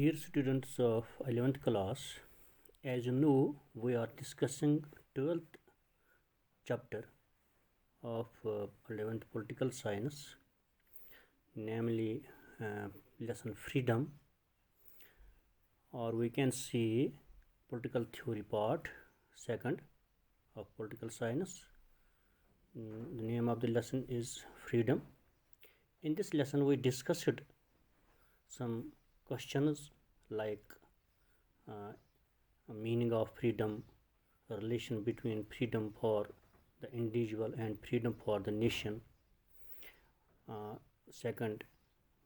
Dear students of 11th class, as you know, we are discussing 12th chapter of 11th political science, namely lesson freedom, or we can see political theory part 2nd of political science. The name of the lesson is freedom. In this lesson we discussed some questions like meaning of freedom, relation between freedom for the individual and freedom for the nation. Second,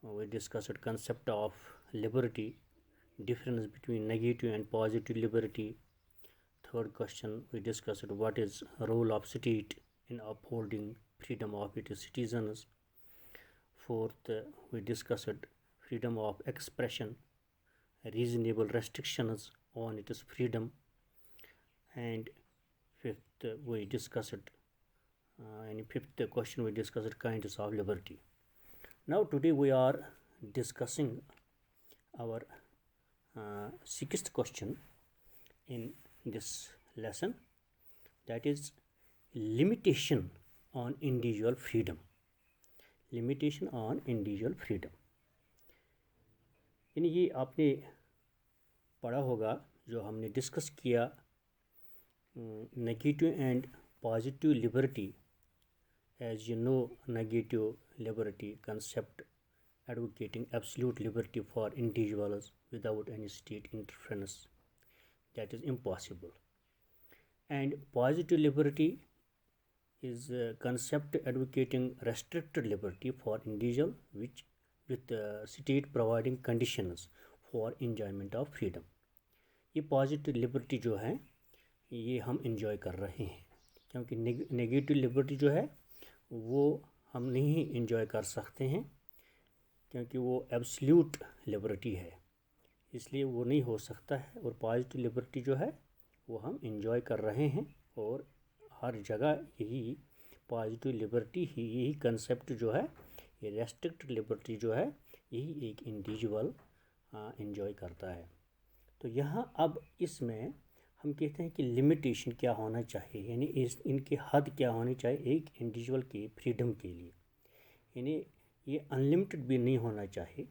we discussed concept of liberty, difference between negative and positive liberty. Third question, we discussed what is role of state in upholding freedom of its citizens. Fourth, we discussed freedom of expression, reasonable restrictions on its freedom. And fifth, we discussed fifth question we discussed kinds of liberty. Now today we are discussing our sixth question in this lesson, that is limitation on individual freedom. Limitation on individual freedom. यानी ये आपने पढ़ा होगा जो हमने discuss किया negative and positive liberty. As you know, negative liberty concept advocating absolute liberty for individuals without any state interference, that is impossible. And positive liberty is a concept advocating restricted liberty for individual which with state providing conditions for enjoyment of freedom. ये positive liberty जो है ये हम enjoy कर रहे हैं, क्योंकि negative liberty जो है वो हम नहीं इंजॉय कर सकते हैं क्योंकि वो एब्सोल्यूट लिबर्टी है, इसलिए वो नहीं हो सकता है. और पॉजिटिव लिबर्टी जो है वो हम इंजॉय कर रहे हैं और हर जगह यही पॉजिटिव लिबर्टी ही यही कंसेप्ट जो है ये रेस्ट्रिक्टेड लिबर्टी जो है यही एक इंडिविजुअल इंजॉय करता है. तो यहाँ अब इसमें हम कहते हैं कि लिमिटेशन क्या होना चाहिए, यानी इनकी हद क्या होनी चाहिए एक इंडिविजुअल के फ्रीडम के लिए. यानी ये अनलिमिटेड भी नहीं होना चाहिए,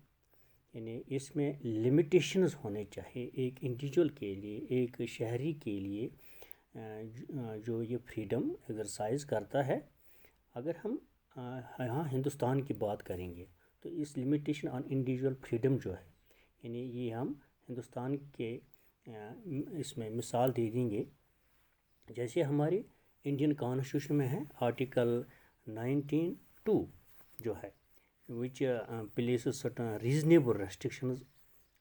यानी इसमें लिमिटेशंस होने चाहिए एक इंडिविजुअल के लिए, एक शहरी के लिए जो ये फ्रीडम एक्सरसाइज करता है. अगर हम यहाँ हिंदुस्तान की बात करेंगे तो इस लिमिटेशन ऑन इंडिविजुअल फ्रीडम जो है यानी ये हम हिंदुस्तान के इसमें मिसाल दे देंगे. जैसे हमारे इंडियन कॉन्स्टिट्यूशन में है आर्टिकल 19(2) जो है विच प्लेसेस सर्टेन रीजनेबल रेस्ट्रिक्शंस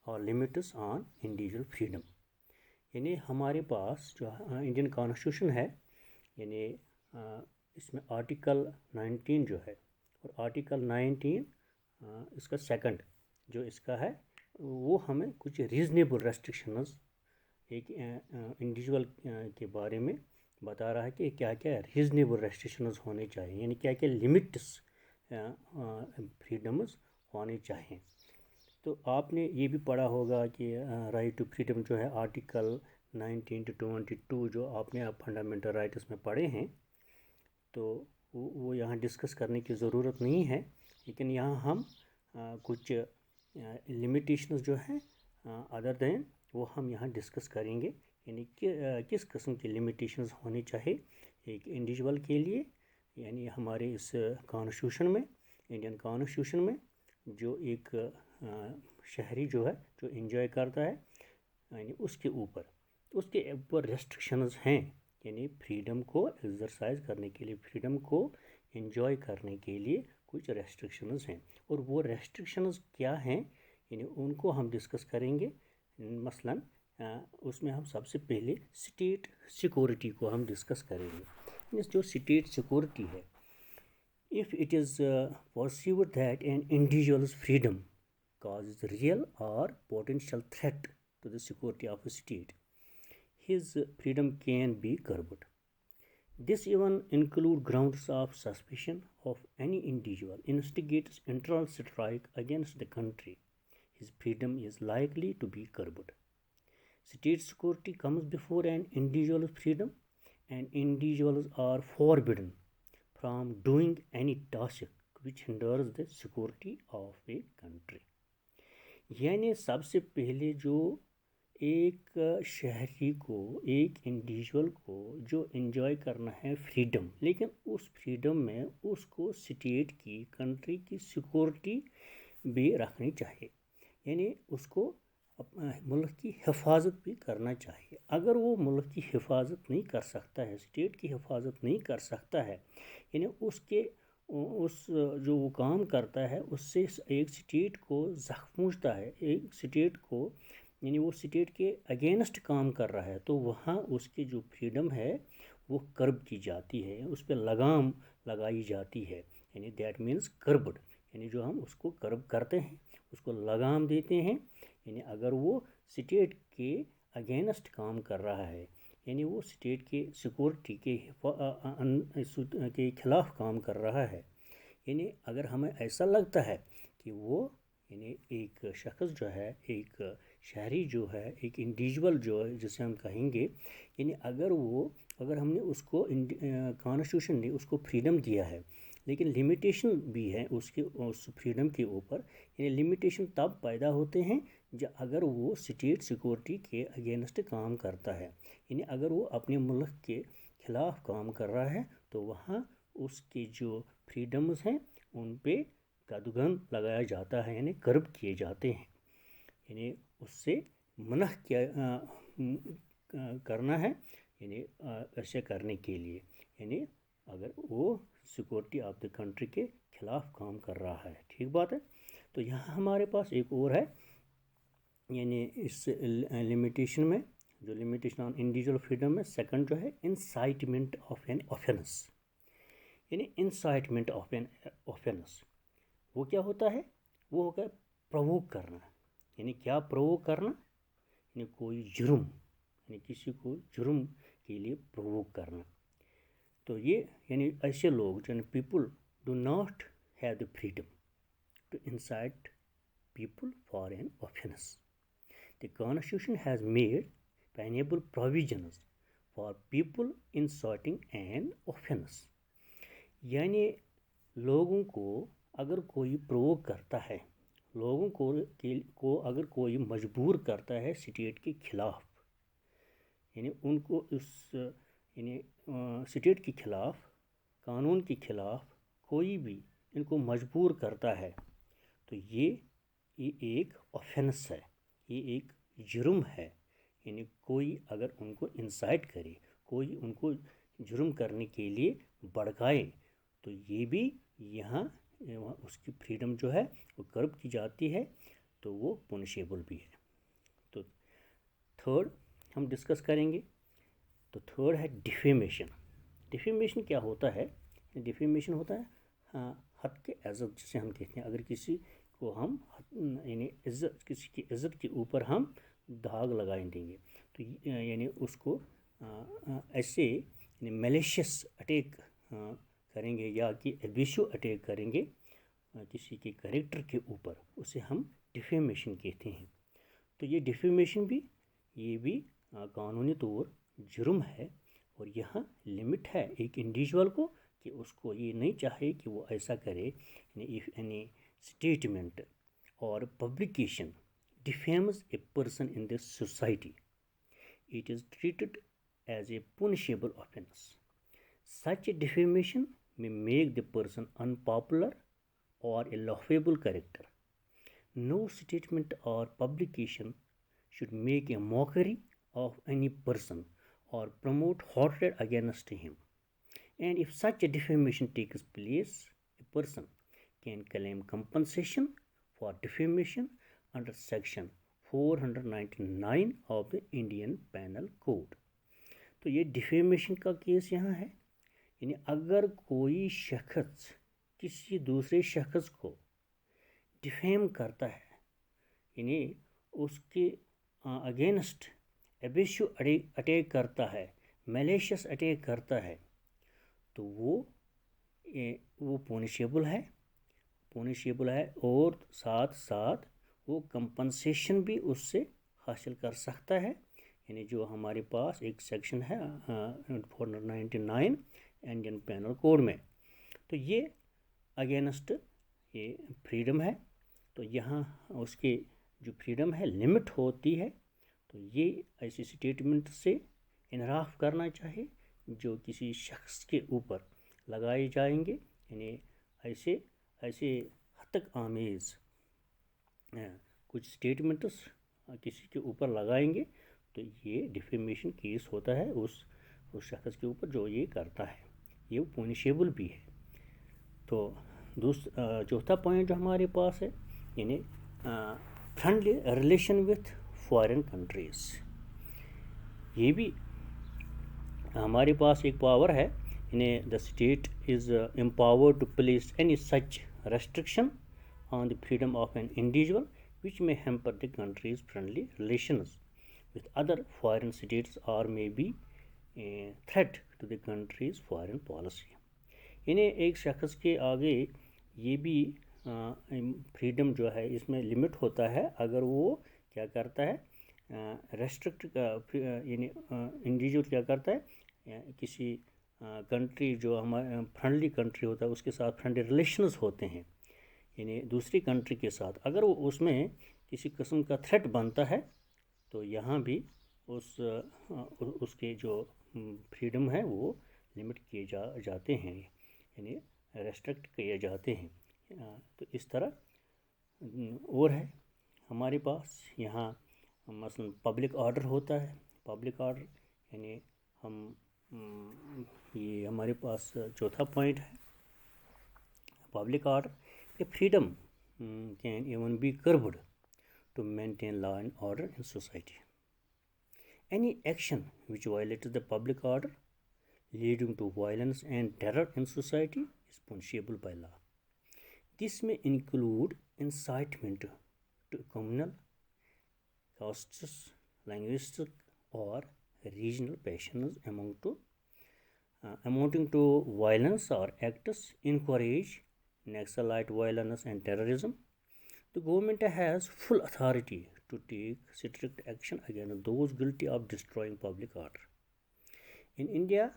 और लिमिट्स ऑन इंडिविजुअल फ्रीडम. यानी हमारे पास जो इंडियन कॉन्स्टिट्यूशन है यानी इसमें आर्टिकल 19 जो है और आर्टिकल 19 इसका सेकंड जो इसका है वो हमें कुछ रीजनेबल रेस्ट्रिक्शंस एक इंडिविजुअल के बारे में बता रहा है कि क्या क्या रीजनेबल रेस्ट्रिक्शंस होने चाहिए, यानी क्या क्या लिमिट्स फ्रीडम्स होने चाहिए. तो आपने ये भी पढ़ा होगा कि राइट टू फ्रीडम जो है आर्टिकल 19 to 22 जो आपने फंडामेंटल राइट्स में पढ़े हैं, तो वो यहाँ डिस्कस करने की ज़रूरत नहीं है. लेकिन यहाँ हम कुछ लिमिटेशंस जो हैं अदर देन वो हम यहाँ डिस्कस करेंगे, यानी कि किस किस्म की लिमिटेशंस होनी चाहिए एक इंडिविजुअल के लिए. यानी हमारे इस कॉन्स्टिट्यूशन में इंडियन कॉन्स्टिट्यूशन में जो एक शहरी जो है जो एंजॉय करता है यानी उसके ऊपर रेस्ट्रिक्शंस हैं, यानी फ्रीडम को एक्सरसाइज करने के लिए फ्रीडम को एंजॉय करने के लिए कुछ रेस्ट्रिक्शंस हैं. और वो रेस्ट्रिक्शंस क्या हैं यानी उनको हम डिस्कस करेंगे. मसलन उसमें हम सबसे पहले स्टेट सिक्योरिटी को हम डिस्कस करेंगे. जो स्टेट सिक्योरिटी है, if it is perceived that an individual's freedom causes real or potential threat to the security of a state, his freedom can be curbed. This even include grounds of suspicion of any individual instigates internal strike against the country, his freedom is likely to be curbed. State security comes before an individual's freedom, and individuals are forbidden from doing any task which hinders the security of a country. यानी सबसे पहले जो एक शहरी को, एक individual को जो एंजॉय करना है फ्रीडम, लेकिन उस फ्रीडम में उसको स्टेट की, कंट्री की सिक्योरिटी भी रखनी चाहिए, यानी उसको मुल्क की हिफाजत भी करना चाहिए. अगर वो मुल्क की हिफाजत नहीं कर सकता है, स्टेट की हिफाजत नहीं कर सकता है, यानी उसके उस जो वो काम करता है उससे एक स्टेट को ज़ख्म पहुँचता है, एक स्टेट को, यानी वो स्टेट के अगेंस्ट काम कर रहा है, तो वहाँ उसकी जो फ्रीडम है वो कर्ब की जाती है, उस पर लगाम लगाई जाती है, यानी दैट मीन्स कर्ब्ड, यानी जो हम उसको कर्ब करते हैं, उसको लगाम देते हैं. यानी अगर वो स्टेट के अगेंस्ट काम कर रहा है, यानी वो स्टेट के सिक्योरिटी के खिलाफ काम कर रहा है, यानी अगर हमें ऐसा लगता है कि वो, यानी एक शख्स जो है, एक शहरी जो है, एक इंडिविजुअल जो है जिसे हम कहेंगे, यानी अगर हमने उसको कॉन्स्टिट्यूशन ने उसको फ्रीडम दिया है, लेकिन लिमिटेशन भी है उसके, उस फ्रीडम के ऊपर, यानी लिमिटेशन तब पैदा होते हैं जब अगर वो स्टेट सिक्योरिटी के अगेंस्ट काम करता है, यानी अगर वो अपने मुल्क के ख़िलाफ़ काम कर रहा है, तो वहाँ उसके जो फ्रीडम्स हैं उन पे कदगन लगाया जाता है, यानी कर्ब किए जाते हैं, यानी उससे मना करना है, यानी ऐसे करने के लिए, यानी अगर वो सिक्योरिटी ऑफ द कंट्री के ख़िलाफ़ काम कर रहा है. ठीक बात है. तो यहाँ हमारे पास एक और है, यानी इस लिमिटेशन में, जो लिमिटेशन ऑन इंडिविजुअल फ्रीडम में सेकंड जो है इंसाइटमेंट ऑफ एन ऑफेंस, यानी इंसाइटमेंट ऑफ एन ऑफेंस वो क्या होता है, वो होगा प्रोवोक करना. यानी क्या प्रोवोक करना, यानी कोई जुर्म, यानी किसी को जुर्म के लिए प्रोवोक करना. तो ये यानी ऐसे लोग जो people do not have the freedom to incite people for an offense. The Constitution has made penable provisions for people inciting an offense. यानी लोगों को अगर कोई प्रोवोक करता है, लोगों को अगर कोई मजबूर करता है स्टेट के खिलाफ, यानी उनको उस, यानी स्टेट के खिलाफ, कानून के खिलाफ कोई भी इनको मजबूर करता है, तो ये एक ऑफेंस है, ये एक जुर्म है. यानी कोई अगर उनको इंसाइट करे, कोई उनको जुर्म करने के लिए भड़काए, तो ये भी यहाँ उसकी फ्रीडम जो है वो कर्ब की जाती है, तो वो पनिशेबल भी है. तो थर्ड हम डिस्कस करेंगे. तो थर्ड है डिफेमेशन. डिफेमेशन क्या होता है? डिफेमेशन होता है हद के इज़्ज़त, जिसे हम कहते हैं, अगर किसी को हम यानी इज़्ज़त, किसी की इज़्ज़त के ऊपर हम दाग लगाए देंगे, तो यानी उसको ऐसे यानी मैलिशियस अटैक करेंगे या कि एब्यूसिव अटैक करेंगे किसी के कैरेक्टर के ऊपर, उसे हम डिफेमेशन कहते हैं. तो ये डिफेमेशन भी, ये भी कानूनी तौर जुर्म है, और यहाँ लिमिट है एक इंडिविजुअल को कि उसको ये नहीं चाहिए कि वो ऐसा करे. If any statement or publication defames a person in this society, it is treated as a punishable offense. Such a defamation may make the person unpopular or a laughable character. No statement or publication should make a mockery of any person or promote hatred against him. And if such a defamation takes place, a person can claim compensation for defamation under section 499 of the Indian Penal Code. तो ये defamation का case यहाँ है, यानी अगर कोई शख्स किसी दूसरे शख्स को डिफेम करता है, यानी उसके अगेंस्ट एब्यूसिव अटैक करता है, मैलिशियस अटैक करता है, तो वो पनिशेबल है, और साथ साथ وہ کمپنسیشن بھی اس سے حاصل کر سکتا ہے. یعنی جو ہمارے پاس ایک سیکشن ہے 499 انڈین پینل کوڈ میں، تو یہ اگینسٹ یہ فریڈم ہے. تو یہاں اس کے جو فریڈم ہے لمٹ ہوتی ہے. تو یہ ایسی اسٹیٹمنٹ سے انحراف کرنا چاہیے جو کسی شخص کے اوپر لگائے جائیں گے. یعنی ایسے حتک آمیز کچھ اسٹیٹمنٹس کسی کے اوپر لگائیں گے تو یہ ڈیفیمیشن کیس ہوتا ہے اس شخص کے اوپر جو یہ کرتا ہے. یہ پونیشیبل بھی ہے. تو چوتھا پوائنٹ جو ہمارے پاس ہے یعنی friendly relation with foreign countries. یہ بھی ہمارے پاس ایک پاور ہے. یعنی the state is empowered to place any such restriction on the freedom of an individual which may hamper the country's friendly relations with other foreign states or may be a threat to the country's foreign policy. یعنی ایک شخص کے آگے یہ بھی freedom جو ہے اس میں لمٹ ہوتا ہے اگر وہ کیا کرتا ہے ریسٹرکٹ یعنی انڈیویژل کیا کرتا ہے کسی کنٹری جو ہمارے فرینڈلی کنٹری ہوتا ہے اس کے ساتھ فرینڈلی ریلیشنز ہوتے ہیں یعنی دوسری کنٹری کے ساتھ اگر وہ اس میں کسی قسم کا تھریٹ بنتا ہے تو یہاں بھی اس کے جو فریڈم ہے وہ لمٹ کیے جاتے ہیں یعنی ریسٹرکٹ کیے جاتے ہیں. تو اس طرح اور ہے ہمارے پاس یہاں مثلا پبلک آرڈر ہوتا ہے. پبلک آرڈر یعنی یہ ہمارے پاس چوتھا پوائنٹ ہے public order. A freedom can even be curbed to maintain law and order in society. Any action which violates the public order leading to violence and terror in society is punishable by law. This may include incitement to communal, caste, linguistic, or regional passions amounting to violence or acts encourage Naxalite violence and terrorism. The government has full authority to take strict action against those guilty of destroying public order. In India,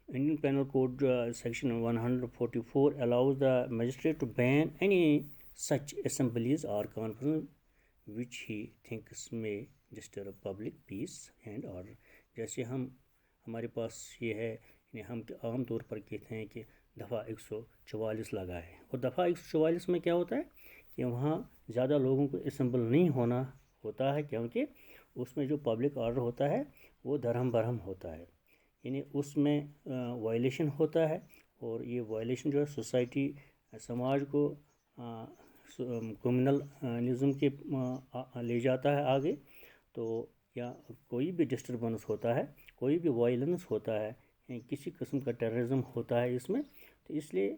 Indian Penal Code section 144 allows the magistrate to ban any such assemblies or conferences which he thinks may disturb public peace and order. جیسے ہمارے پاس یہ ہے ہم عام طور پر کہتے ہیں کہ دفعہ 144 لگا ہے اور دفعہ 144 میں کیا ہوتا ہے کہ وہاں زیادہ لوگوں کو اسمبل نہیں ہونا ہوتا ہے کیونکہ اس میں جو پبلک آرڈر ہوتا ہے وہ درہم برہم ہوتا ہے. یعنی اس میں وائلیشن ہوتا ہے اور یہ وائلیشن جو ہے سوسائٹی سماج کو کمیونلزم کے لے جاتا ہے آگے. تو یا کوئی بھی ڈسٹربنس ہوتا ہے کوئی بھی وائلنس ہوتا ہے کسی قسم کا ٹیررزم ہوتا ہے اس میں تو اس لیے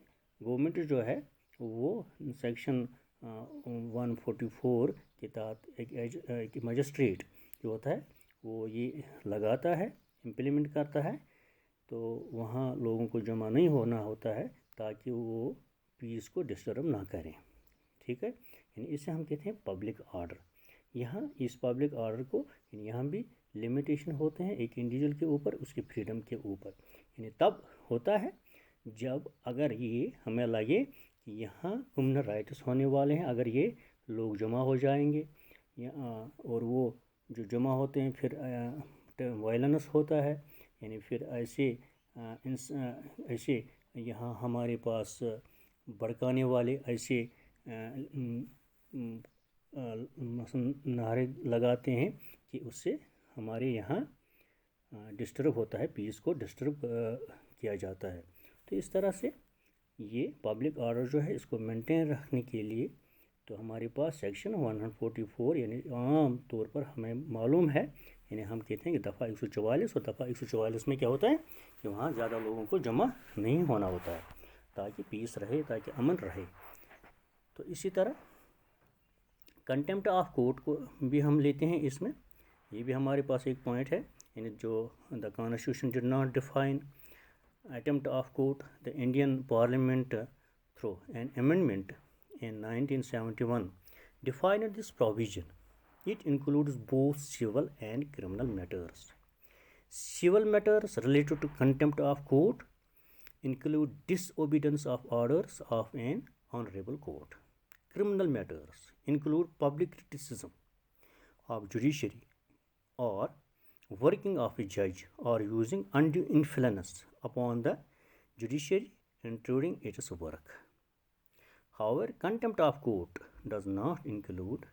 گورنمنٹ جو ہے وہ سیکشن 144 کے تحت ایک مجسٹریٹ جو ہوتا ہے وہ یہ لگاتا ہے امپلیمنٹ کرتا ہے. تو وہاں لوگوں کو جمع نہیں ہونا ہوتا ہے تاکہ وہ پیس کو ڈسٹرب نہ کریں. ٹھیک ہے یعنی اسے ہم کہتے ہیں پبلک آرڈر. یہاں اس پبلک آرڈر کو یہاں بھی لمیٹیشن ہوتے ہیں ایک انڈیویژل کے اوپر اس کی فریڈم کے اوپر. یعنی تب ہوتا ہے جب اگر یہ ہمیں لگے کہ یہاں کمیونل رائٹس ہونے والے ہیں اگر یہ لوگ جمع ہو جائیں گے اور وہ جو جمع ہوتے ہیں پھر وائلنس ہوتا ہے یعنی پھر ایسے یہاں ہمارے پاس بھڑکانے والے ایسے نعرے لگاتے ہیں کہ اس سے ہمارے یہاں ڈسٹرب ہوتا ہے پیس کو ڈسٹرب کیا جاتا ہے. تو اس طرح سے یہ پبلک آرڈر جو ہے اس کو مینٹین رکھنے کے لیے تو ہمارے پاس سیکشن 144 یعنی عام طور پر ہمیں معلوم ہے یعنی ہم کہتے ہیں کہ دفعہ 144 اور دفعہ 144 میں کیا ہوتا ہے کہ وہاں زیادہ لوگوں کو جمع نہیں ہونا ہوتا ہے تاکہ پیس رہے تاکہ امن رہے. تو اسی طرح کنٹیمپٹ آف کورٹ کو بھی ہم لیتے ہیں اس میں. یہ بھی ہمارے پاس ایک پوائنٹ ہے یعنی جو the constitution did not define attempt of court. The Indian Parliament through an amendment in 1971 defined this provision. It includes both civil and criminal matters. Civil matters related to contempt of court include disobedience of orders of an honorable court. Criminal matters include public criticism of judiciary or working of a judge or using undue influence upon the judiciary, intruding its work. However, contempt of court does not include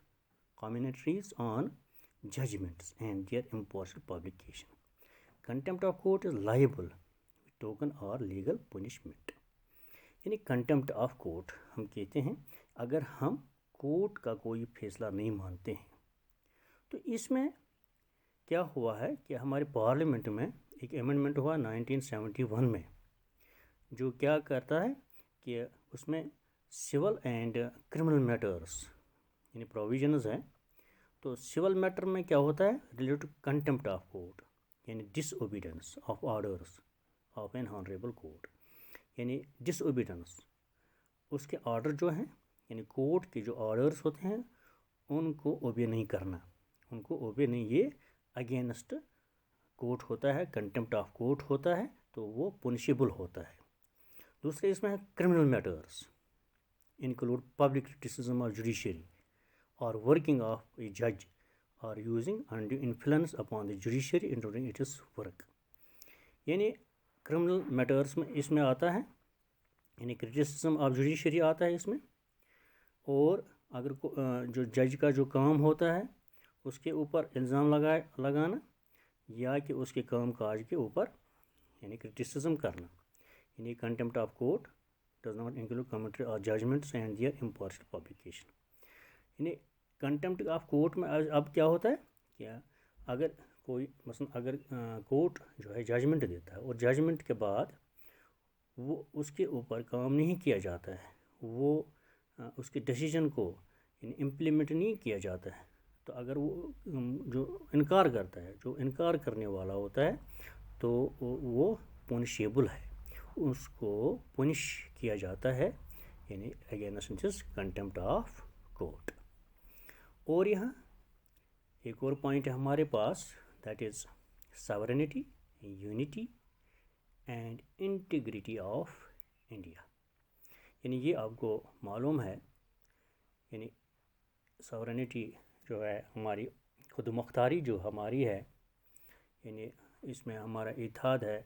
commentaries on judgments and their impartial publication. Contempt of court is liable token or legal punishment. यानी contempt of court हम कहते हैं अगर हम court का कोई फैसला नहीं मानते हैं। तो इसमें क्या हुआ है कि हमारे पार्लियामेंट में एक अमेंडमेंट हुआ 1971 में, जो क्या करता है कि उसमें सिविल एंड क्रिमिनल मैटर्स यानी प्रोविजंस हैं। तो सिविल मैटर में क्या होता है, related to contempt of court यानी disobedience of orders of an honourable court, यानी डिसओबीडियंस उसके ऑर्डर जो हैं यानी कोर्ट के जो ऑर्डर्स होते हैं उनको ओबे नहीं करना, उनको ओबे नहीं, ये अगेंस्ट कोर्ट होता है, कंटेम्प्ट ऑफ कोर्ट होता है, तो वो पनिशेबल होता है। दूसरे इसमें है criminal matters include public criticism of judiciary और वर्किंग ऑफ ए जज और using undue influence upon the judiciary including it's work. यानी क्रिमिनल मैटर्स में इसमें आता है यानी क्रिटिसिज्म ऑफ जुडिशरी आता है इसमें, और अगर जो जज का जो काम होता है उसके ऊपर इल्ज़ाम लगाना या कि उसके काम काज के ऊपर यानी क्रिटिसिज्म करना। यानी contempt of court does not include commentary और judgments and their impartial publication. यानी कंटेम्प्ट ऑफ कोर्ट में अब क्या होता है, क्या अगर कोई मसलन अगर कोर्ट जो है जजमेंट देता है और जजमेंट के बाद वो उसके ऊपर काम नहीं किया जाता है, वो उसके डिसीजन को इम्प्लीमेंट नहीं किया जाता है, तो अगर वो जो इनकार करता है, जो इनकार करने वाला होता है, तो वो पनिशेबल है, उसको पनिश किया जाता है यानी against this contempt of court. और यहाँ एक और पॉइंट है हमारे पास, that is sovereignty, unity and integrity of India. यानी ये आपको मालूम है यानी सॉवरेनिटी जो है हमारी खुद मुख्तारी जो हमारी है, यानी इसमें हमारा इत्तेहाद है,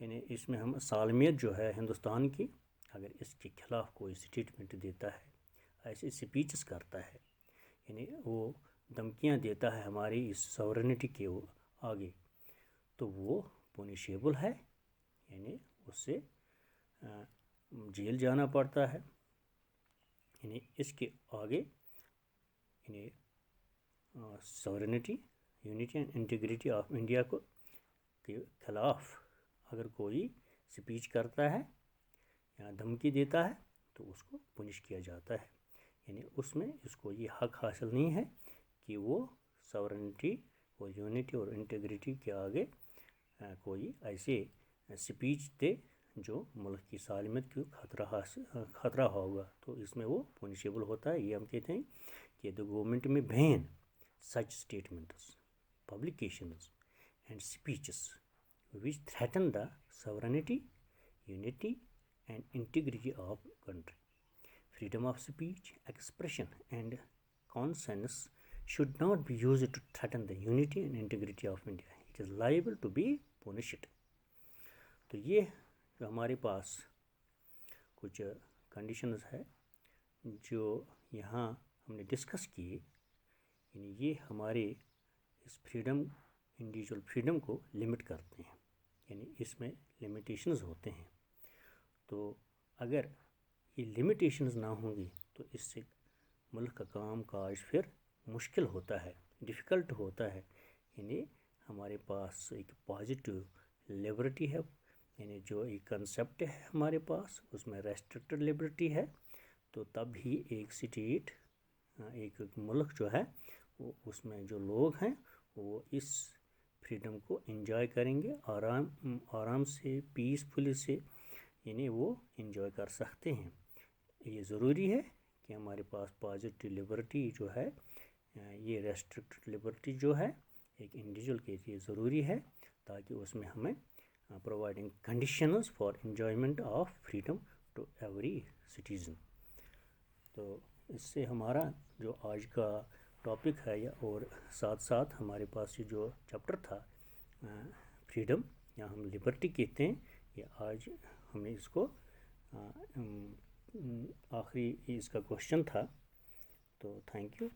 यानी इसमें हम सालमियत जो है हिंदुस्तान की, अगर इसके खिलाफ़ कोई स्टेटमेंट देता है, ऐसे स्पीचेस करता है, यानी वो धमकियां देता है हमारी इस सॉवरेनिटी के आगे, तो वो पनिशेबल है, यानी उससे जेल जाना पड़ता है। यानी इसके आगे यानी sovereignty, unity and integrity of India को के खिलाफ़ अगर कोई स्पीच करता है या धमकी देता है तो उसको पनिश किया जाता है। यानी उसमें इसको ये हक हासिल नहीं है कि वो सॉवरेनिटी और यूनिटी और इंटीग्रिटी के आगे कोई ऐसे स्पीच दे जो मुल्क की सालमियत को खतरा होगा, तो इसमें वो पनिशेबल होता है। ये हम कहते हैं कि द गवर्नमेंट में ban such statements, publications and speeches which threaten the sovereignty, unity and integrity of country. Freedom of speech, expression and conscience should not be used to threaten the unity and integrity of India. It is liable to be punished. तो ये जो हमारे पास कुछ conditions है जो यहाँ हमने discuss किए, यानी ये हमारे इस फ्रीडम, इंडिविजुअल फ्रीडम को लिमिट करते हैं, यानी इसमें लिमिटेशंस होते हैं। तो अगर ये लिमिटेशंस ना होंगी तो इससे मुल्क का काम काज फिर मुश्किल होता है, डिफ़िकल्ट होता है। यानी हमारे पास एक पॉजिटिव लिबर्टी है, यानी जो एक कंसेप्ट है हमारे पास उसमें रेस्ट्रिक्टेड लिबर्टी है, तो तब ही एक स्टेट, एक मुल्क जो है वो उसमें जो लोग हैं वो इस फ्रीडम को एंजॉय करेंगे, आराम से, पीसफुली से, यानी वो एंजॉय कर सकते हैं। یہ ضروری ہے کہ ہمارے پاس پازیٹیو لبرٹی جو ہے، یہ ریسٹرکٹڈ لبرٹی جو ہے ایک انڈیویجول کے لیے ضروری ہے، تاکہ اس میں ہمیں providing conditions for enjoyment of freedom to every citizen. تو اس سے ہمارا جو آج کا ٹاپک ہے، اور ساتھ ساتھ ہمارے پاس یہ جو چیپٹر تھا فریڈم یا ہم لبرٹی کہتے ہیں، یہ آج ہم نے اس کو آخری اس کا کوشچن تھا۔ تو تھینک یو۔